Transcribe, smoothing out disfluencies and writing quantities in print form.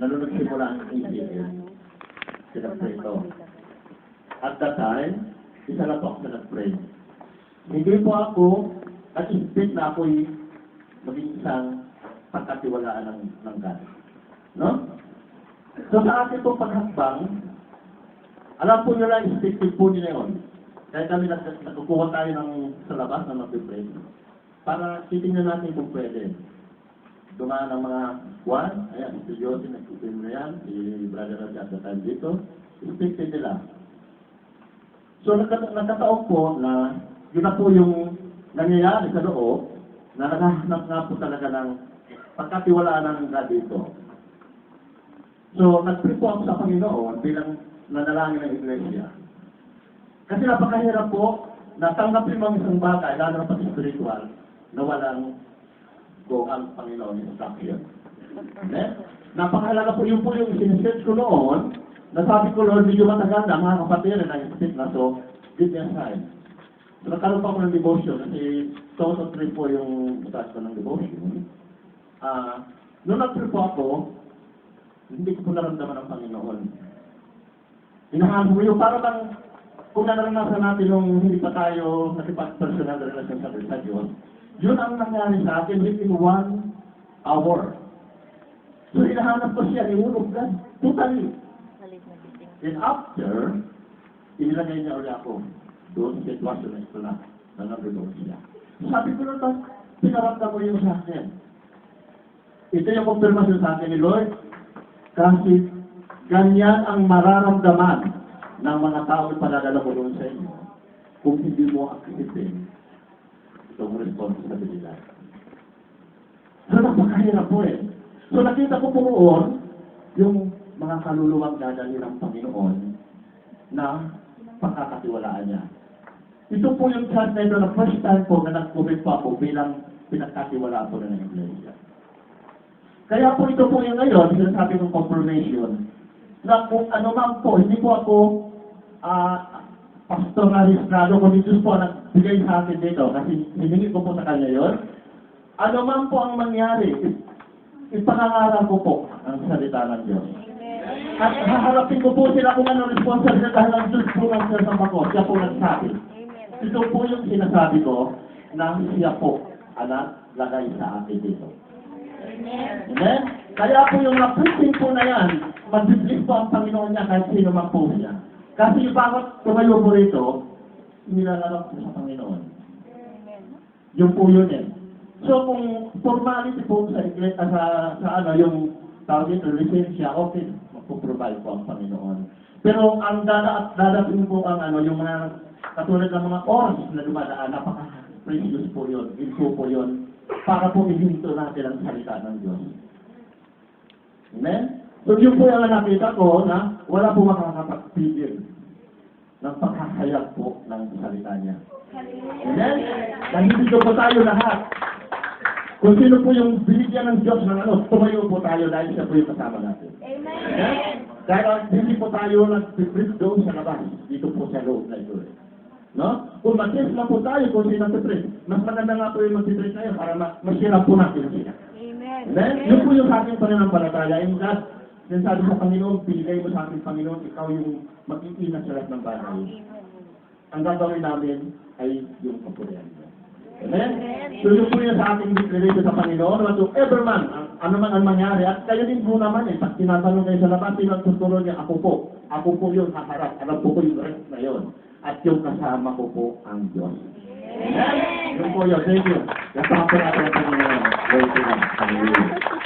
lalo nagsimula ang ACL, sinag-pray ito. At that time, isa lang po ako sa nag-pray. Hindi po ako nag-expect na ako'y maging isang pagkatiwalaan ng God. No? So sa ating pong paghakbang, alam po nila, expected po nila yun. Kaya kami nagkukuha tayo sa labas na mag-pray para titingnan natin kung pwede. Dumaan ang mga Juan, ayan, si Jose, nagkukuha na yan, si Brother Raja at the time dito, expected nila. So nagkataon po na yun na po yung nangyayari sa loob na naghahanap nga po talaga ng pagkatiwalaan ng God dito. So nag-pray po ako sa Panginoon bilang nanalangin ng iglesia. Kasi napakahirap po na tanggapin mo ang isang bagay, lalo na pati spiritual, na walang go ang Panginoon instruction. Napakahalaga po yun po yung sineset ko noon, nasabi ko, Lord, medyo matagal na mga kapatid na nag-isip na, so give me a sign. So nagkaroon pa ako ng devotion, kasi 2 to 3 po yung butas ko ng devotion. Noong nag-pray po ako, hindi ko po naramdaman ng Panginoon. Hinahanap mo yun, para bang kung naranasan natin nung hindi pa tayo nakipag-personal na relasyon sa Diyos, yun ang nangyari sa akin within 1 hour. So hinahanap ko siya, niulog God, totally. And after, inilagay niya ulit ako doon sa sitwasyon na ito na nangyari siya. Sabi ko na ito, pinaramdam mo yun sa akin. Ito yung konfirmasyon sa akin ni Lord, kasi ganyan ang mararamdaman ng mga tao na padadala ko doon sa inyo kung hindi mo aktivitin itong responsibilidad. So napakahirap po eh. So nakita ko po noon yung mga kaluluwang dadalhin ng Panginoon na pagkakatiwalaan niya. Ito po yung chance na ito na first time po na nag-commit po ako bilang pinagkatiwalaan po na ng Iglesia. Kaya po ito po yung ngayon, sinasabi kong confirmation, na kung ano man po, hindi po ako pastor na registrado, kundi Diyos po nagbigay sa akin dito, kasi hiningi ko po sa kanya yun. Ano man po ang mangyari, ipangangaral ko po ang salita ng Diyos. At haharapin ko po sila kung ano responsibilidad dahil ang Diyos po ng sasama ko, siya po nagsabi. Ito po yung sinasabi ko na siya po anak lagay sa akin dito. Amen? Kaya po yung na-preaching po na yan, mag-biblis po ang Panginoon niya kahit sino man po siya. Kasi yung bakit tumayo po rito, nilalarap po sa Panginoon. Yung po yun eh. So kung formality po sa iglesia, sa ano, yung tawag dito, lisensya, okay, magpo-provide po ang Panginoon. Pero ang dadating po ang ano, yung mga katulad ng mga oras na dumadaan, napaka-precious po yun, info po yun, para po ihinto natin ang salita ng Diyos. Amen? So yun po yung nakita ko na wala po makakapagpigil ng pagkakayag po ng salita niya. Amen? Nandito po tayo lahat. Kung sino po yung binigyan ng Diyos ng ano, tumayo po tayo dahil siya po yung kasama natin. Amen? Dahil hindi po tayo nag-preach doon sa labas. Dito po sa loob na ito. No? Kung mag-test lang po tayo kung sino nag-preach, mas maganda nga po yung mag-preach tayo para masira po natin siya. Amen? Yun po yung aking pananampalataya. Yung God, sinasabi sa Panginoon, pinigay mo sa aking Panginoon, ikaw yung mag-iingat sa lahat ng bagay. Ang gagawin namin ay yung kapurihan. Amen? So yun po yung sa ating declaration sa Panginoon, whatsoever man, ano man ang mangyari, at kayo din po naman eh, pag tinatanong kayo sa labas, pinagtuturo niya, ako po yung haharap, alam po yung rest na yun, at yung kasama ko po ang Diyos. Amen? Yun po yun, thank you. Kasama po natin ang Panginoon. Thank you.